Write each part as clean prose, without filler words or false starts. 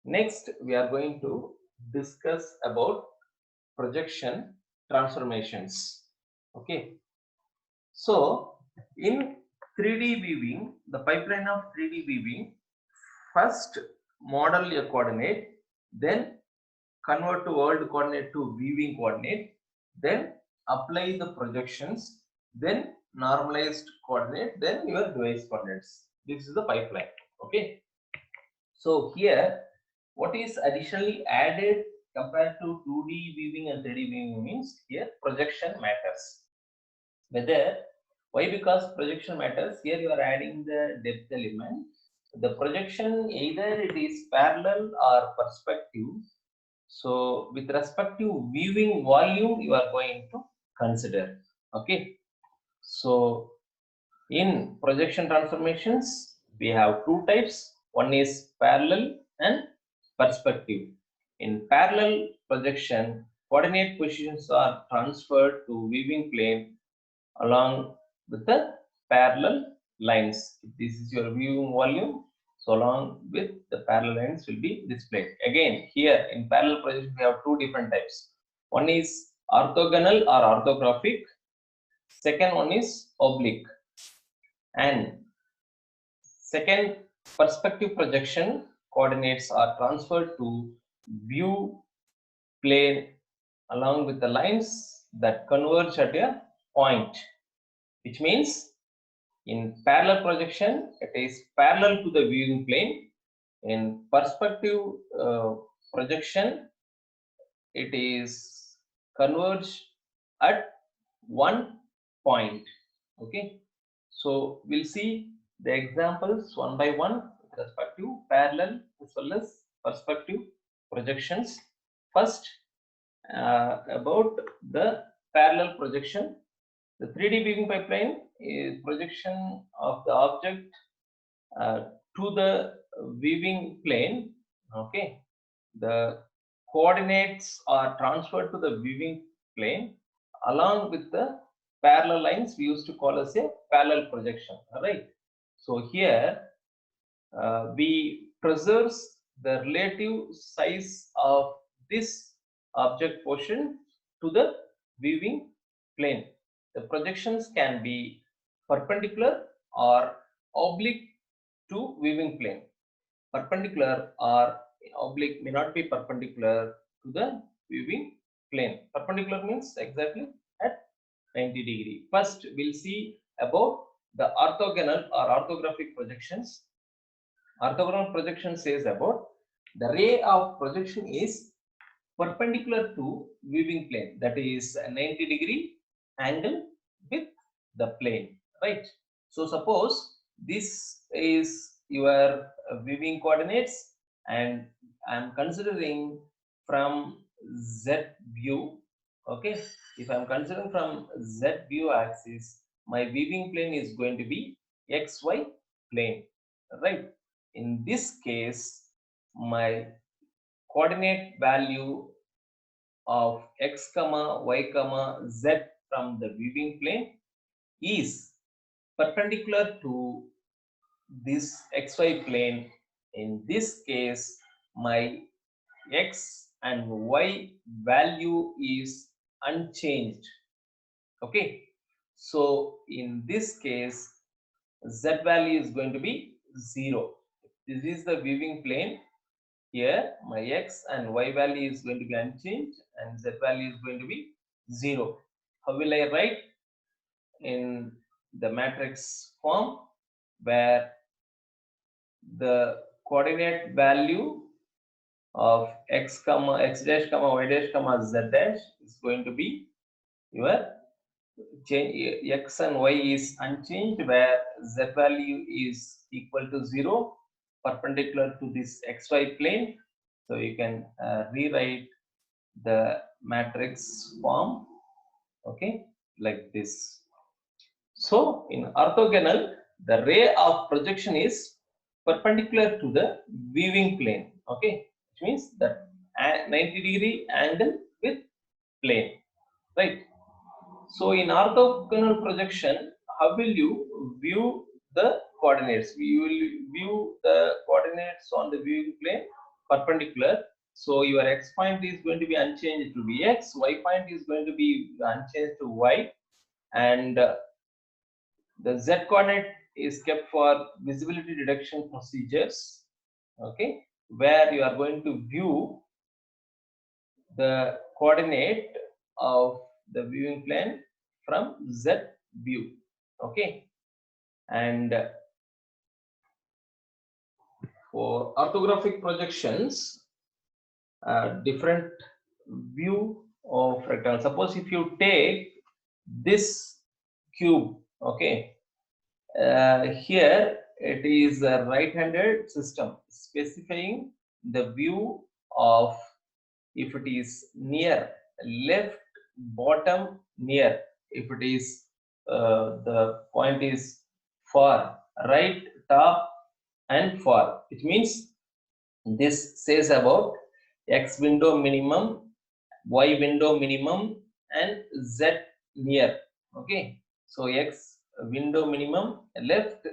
Next, we are going to discuss about projection transformations. Okay. So, in 3D viewing, the pipeline of 3D viewing, first model a coordinate, then convert to world coordinate to viewing coordinate, then apply the projections, then normalized coordinate, then your device coordinates. This is the pipeline. Okay. So here, what is additionally added compared to 2D viewing and 3D viewing means here projection matters. Whether why? Because projection matters. Here you are adding the depth element. The projection either it is parallel or perspective. So with respect to viewing volume, you are going to consider. Okay. So in projection transformations, we have two types. One is parallel and perspective. In parallel projection, coordinate positions are transferred to viewing plane along with the parallel lines. If this is your viewing volume, so along with the parallel lines will be displayed. Again, here in parallel projection, we have two different types. One is orthogonal or orthographic. Second one is oblique. And second, perspective projection coordinates are transferred to view plane along with the lines that converge at a point, which means in parallel projection, it is parallel to the viewing plane. In perspective projection, it is converged at one point. Okay. So we'll see the examples one by one with respect to parallel as well as perspective projections. First, about the parallel projection. The 3D viewing pipeline is projection of the object to the viewing plane. Okay, the coordinates are transferred to the viewing plane along with the parallel lines we used to call as a parallel projection. All right. So here we preserves the relative size of this object portion to the viewing plane. The projections can be perpendicular or oblique to viewing plane. Perpendicular or oblique may not be perpendicular to the viewing plane. Perpendicular means exactly at 90 degree. First, we'll see about the orthogonal or orthographic projections. Orthogonal projection says about the ray of projection is perpendicular to viewing plane, that is a 90-degree angle with the plane, right? So suppose this is your viewing coordinates and I'm considering from Z view. Okay, if I'm considering from Z view axis, my viewing plane is going to be XY plane, right? In this case, my coordinate value of x comma y comma z from the viewing plane is perpendicular to this xy plane. In this case, my x and y value is unchanged. Okay, so in this case, z value is going to be 0. This is the viewing plane. Here my x and y value is going to be unchanged and z value is going to be 0. How will I write? In the matrix form, where the coordinate value of x comma x dash comma y dash comma z dash is going to be your x and y is unchanged, where z value is equal to 0, perpendicular to this xy plane. So you can rewrite the matrix form, okay, like this. So in orthogonal, the ray of projection is perpendicular to the viewing plane, okay, which means that 90-degree angle with plane, right? So in orthogonal projection, how will you view the coordinates? You will view the coordinates on the viewing plane perpendicular. So your x point is going to be unchanged to be x, y point is going to be unchanged to y, and the z coordinate is kept for visibility deduction procedures, okay, where you are going to view the coordinate of the viewing plane from z view, okay. And for orthographic projections, different view of rectangle. Suppose if you take this cube, okay, here it is a right-handed system, specifying the view of, if it is near left bottom, near if it is the point is far right top and far, which means this says about x window minimum, y window minimum, and z near, okay. So x window minimum left,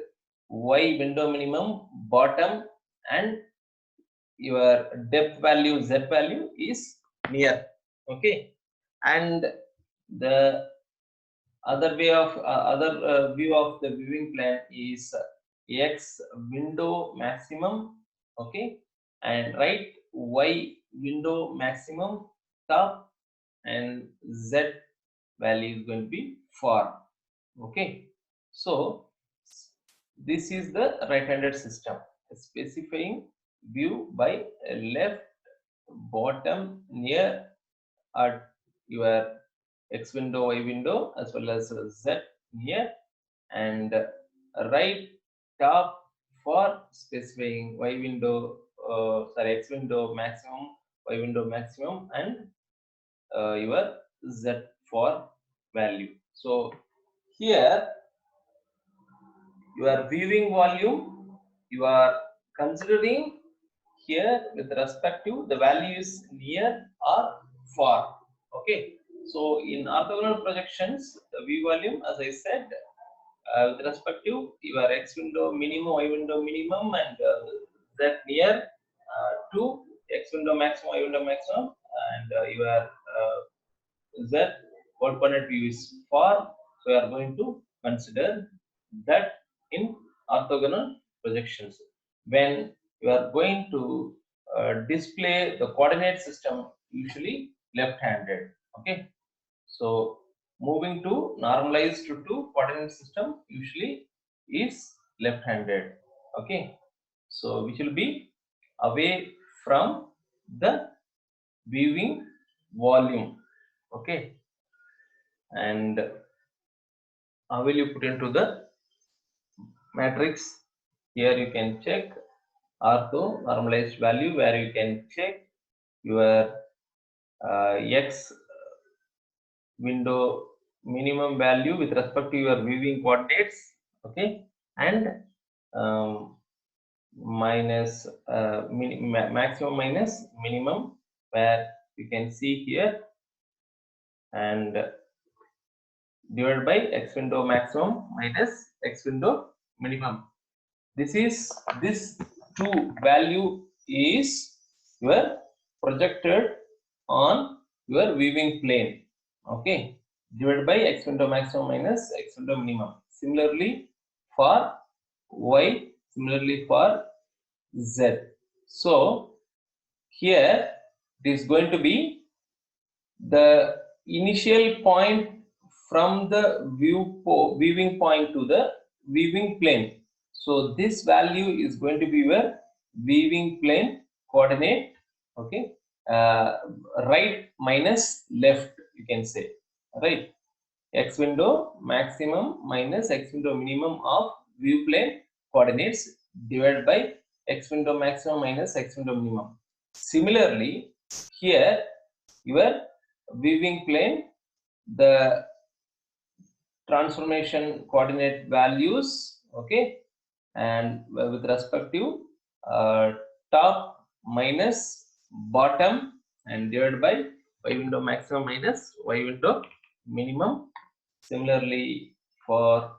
y window minimum bottom, and your depth value z value is near, okay. And the other way of view of the viewing plane is x window maximum, okay, and right, y window maximum top, and z value is going to be far, okay. So this is the right-handed system, specifying view by left bottom near at your x window, y window, as well as z near, and right top for specifying y window, x window maximum, y window maximum, and your z for value. So here your viewing volume, you are considering here with respect to the value is near or far, okay. So in orthogonal projections, the view volume, as I said, with respect to your x window minimum, y window minimum, and z near to x window maximum, y window maximum, and your z coordinate view is far. So you are going to consider that in orthogonal projections. When you are going to display the coordinate system, usually left-handed, okay. So moving to normalized to coordinate system usually is left-handed, okay. So which will be away from the viewing volume, okay. And how will you put into the matrix? Here you can check ortho normalized value, where you can check your x window minimum value with respect to your viewing coordinates, okay, and minus maximum minus minimum, where you can see here, and divided by x window maximum minus x window minimum. This two value is your projected on your viewing plane, okay, divided by x window maximum minus x window minimum. Similarly for y, similarly for z. So here it is going to be the initial point from the viewing point to the viewing plane. So this value is going to be your viewing plane coordinate, okay, right minus left, you can say, right, x window maximum minus x window minimum of view plane coordinates divided by x window maximum minus x window minimum. Similarly here your viewing plane, the transformation coordinate values, okay, and with respect to top minus bottom, and divided by y window maximum minus y window minimum. Similarly for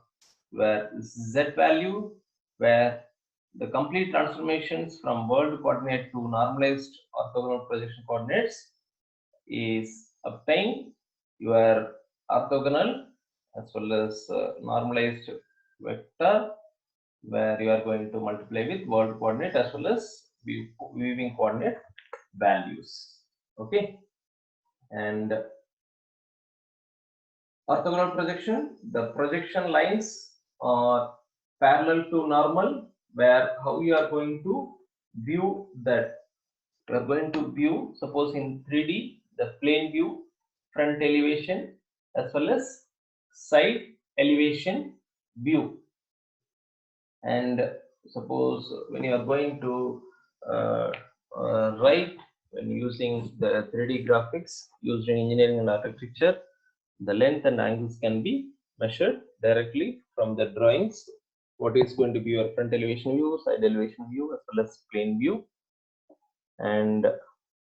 where z value, where the complete transformations from world coordinate to normalized orthogonal projection coordinates is obtain your orthogonal as well as normalized vector, where you are going to multiply with world coordinate as well as weaving coordinate values. Okay, and orthogonal projection, the projection lines are parallel to normal, where how you are going to view that. You are going to view, suppose in 3D, the plane view, front elevation as well as side elevation view. And suppose when you are going to write, when using the 3D graphics used in engineering and architecture, the length and angles can be measured directly from the drawings. What is going to be your front elevation view, side elevation view as well as plane view. And